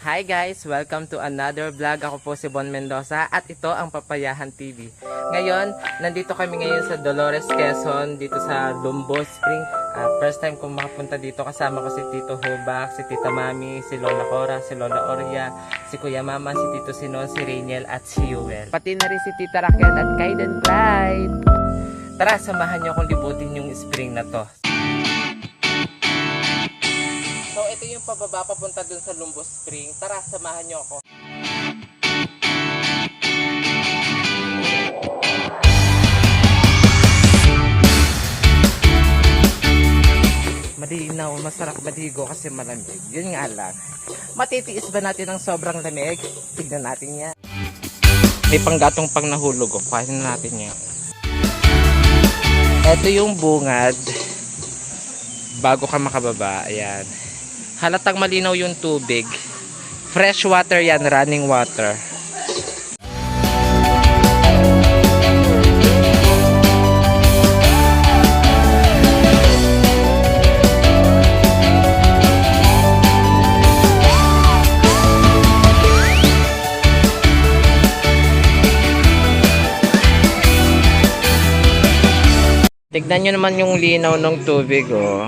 Hi guys! Welcome to another vlog. Ako po si Bon Mendoza at ito ang Papayahan TV. Ngayon, nandito kami ngayon sa Dolores, Quezon, dito sa Lumbo Spring. First time kong makapunta dito, kasama ko si Tito Hubak, si Tita Mami, si Lola Cora, si Lola Oria, si Kuya Mama, si Tito Sinon, si Rainiel at si Yuel. Pati na rin si Tita Raquel at Kaiden Clyde. Tara, samahan niyo akong libutin yung spring na to. So ito yung pababa papunta dun sa Lumbo Spring. Tara, samahan niyo ako. Malinaw, masarap maligo kasi malamig. Yun nga lang. Matitiis ba natin ang sobrang lamig? Tignan natin yan. May panggatong pang nahulog. Kuhanin natin yan. Ito yung bungad. Bago ka makababa, ayan. Halatang malinaw yung tubig. Fresh water yan, running water. Tignan nyo naman yung linaw ng tubig, oh.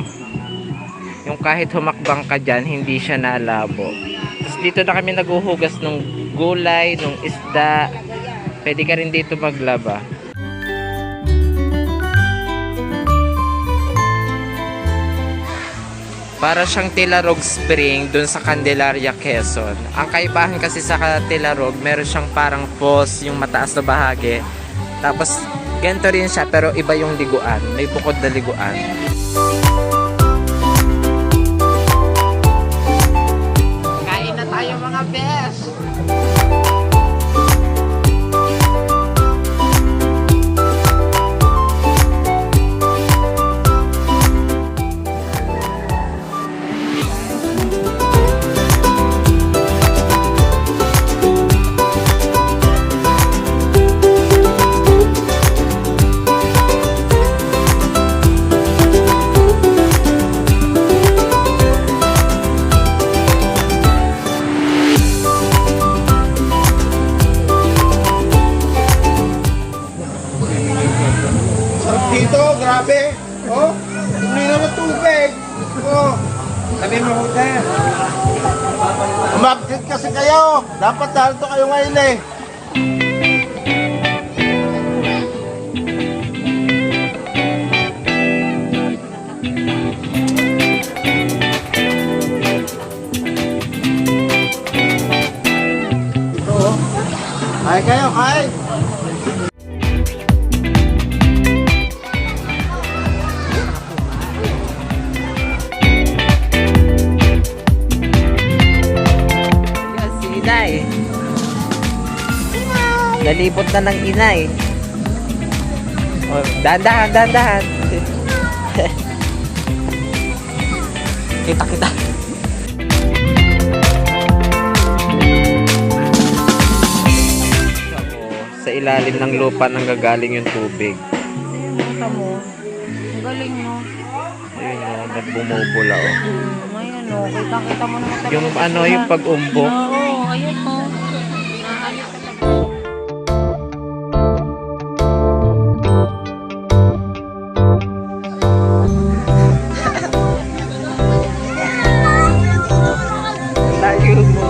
Yung kahit humakbang ka dyan, hindi siya nalabo. Tapos dito na kami naguhugas ng gulay, ng isda. Pwede ka rin dito maglaba. Para siyang Tilarog Spring dun sa Candelaria, Quezon. Ang kaibahan kasi sa Tilarog, meron siyang parang falls, yung mataas na bahagi. Tapos ganito rin siya, pero iba yung liguan. May bukod na liguan. Tayo mga bes. Dito, grabe. Oh, hindi naman tubig. Oh, sabi mo ko din. Umabit kasi kayo. Dapat dalto kayo ngayon eh. Ito oh. Kaya kayo, kaya. Nalipot na ng inay. Oh, dahan-dahan. Kita. Sa ilalim ng lupa nanggagaling yung tubig. Kita mo. Ang galing mo. Ayun o, nagbumubula o. Ayan o, kita mo naman. Yung ano, yung pag-umbok. Oo, ayan o. Layo mo.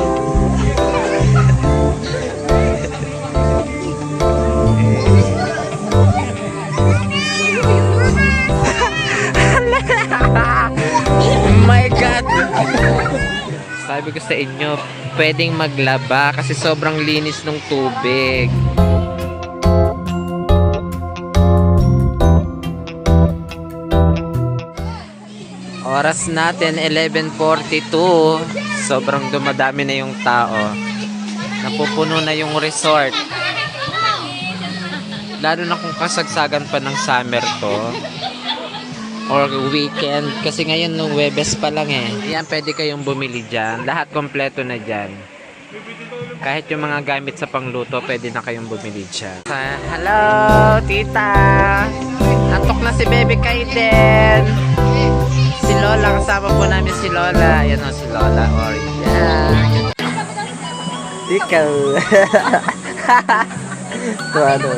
Oh my God! Sabi ko sa inyo, pwedeng maglaba kasi sobrang linis ng tubig. Oras natin 11:42. Sobrang dumadami na yung tao. Napupuno na yung resort. Lalo na kung kasagsagan pa ng summer to or weekend, kasi ngayon nung Webes pa lang eh. Yan, pwede kayong bumili dyan. Lahat kompleto na dyan. Kahit yung mga gamit sa pangluto, pwede na kayong bumili dyan. Hello, tita! Antok na si Baby Kaiden! Si Lola, kasama po namin si Lola. Ayan o, si Lola Oria. Ikaw. So, ano?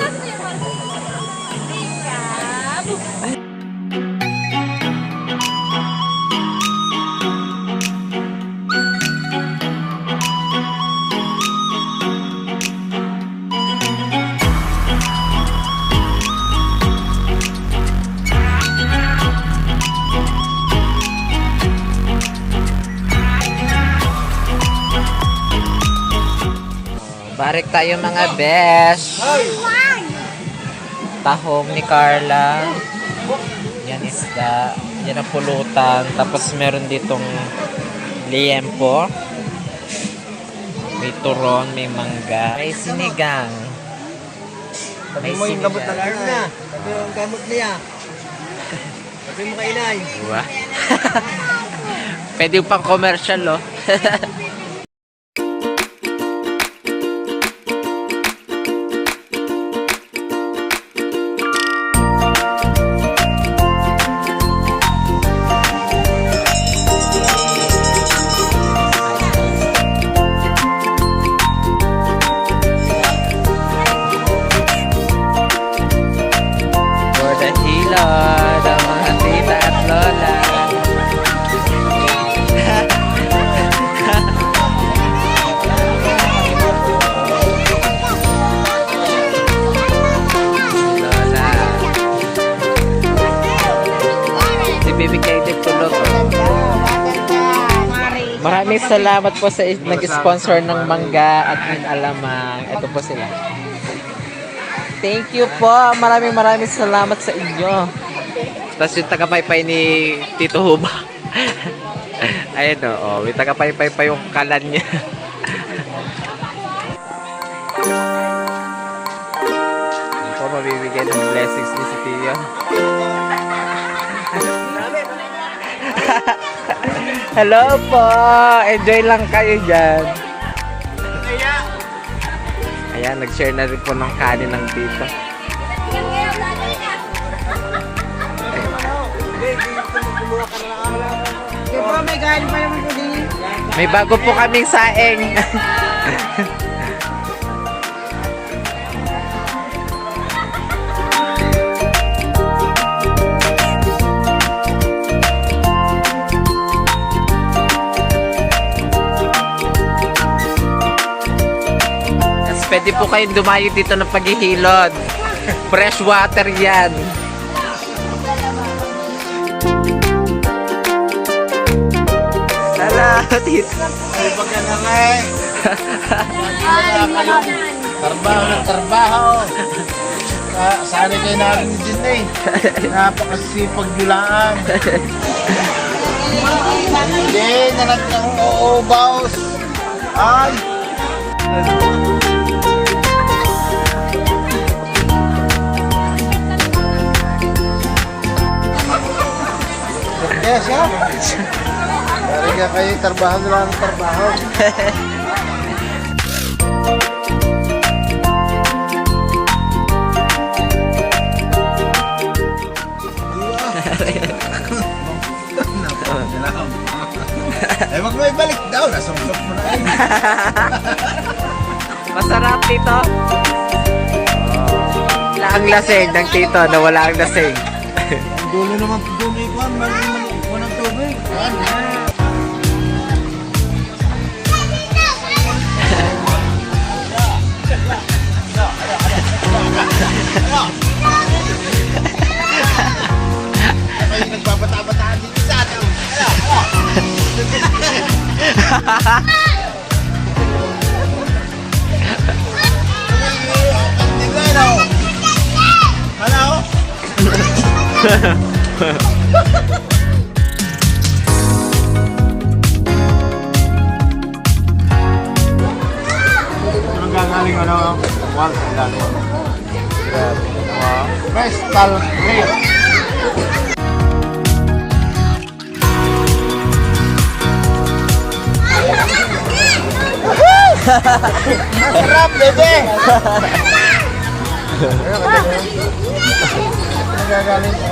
Barik tayo mga besh. Tahong ni Carla. Yan isda. Yan ang pulutan. Tapos meron ditong liempo. May turon, may mangga. May sinigang. Sabi mo yung gamot ng na. Sabi mo yung gamot niya. Sabi mo kay inay. Wah. Pwede pang commercial, oh. For the hilod, ang mga tita at lola. Lola. Si Baby Katie tulog. Maraming salamat po sa nag-sponsor ng mangga at ng alamang. Ito po sila. Thank you po. Maraming salamat sa inyo. Tapos yung tagapaypay ni Tito Huba. Ayun o. May tagapaypay pa yung kalan niya. Hindi po mabibigay ng blessings ni si Tio. Hello po. Enjoy lang kayo dyan. Ayan, nag-share na rin po ng kanin ng tito. Bro, may galing pa naman ko din. May bago po kaming saing. Pwede po kayong dumayo dito ng paghihilod. Fresh water yan. Salamat dito. Ay, baga na nga eh. Trabaho ng trabaho. Sana kayo namin din eh. Napakasipag yulaan. Hindi, nalag ng oo, boss. Ay. Yes, ha? Dari nga kayo, trabaho na lang ang trabaho. Eh, wag mo ibalik daw. Nasumsok mo na yun. Masarap dito. Wala ang lasing ng tito na wala ang lasing. Ang dulo naman tubig ko. Mali mo ng tubig. Kayo nagbabata-bataan dito sa atin. Hello? Anong gagaling ano? Wal, lalo. Grabe. Crystal Clear. Masarap, bebe! Nagagaling ko.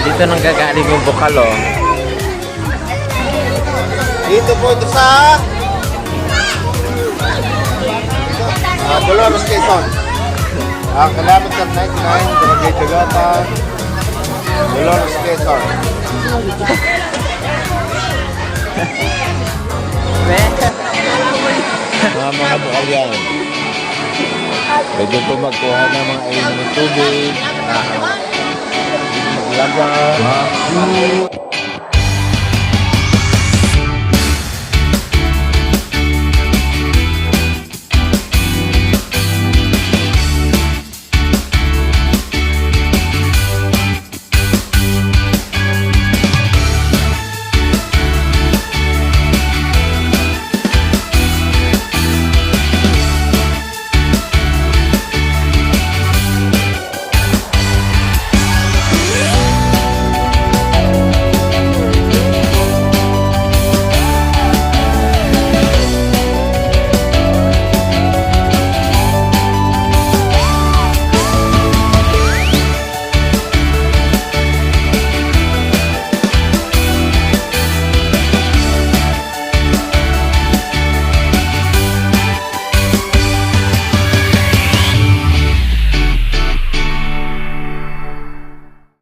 Dito nang gagaling yung bukalo. Dito po ito sa Dolores Quezon. Kilometer 99, Barangay Tagata, Dolores Quezon. Mga bukalyan. Pwede po magkuha ng mga inom ng tubig. Maglaba.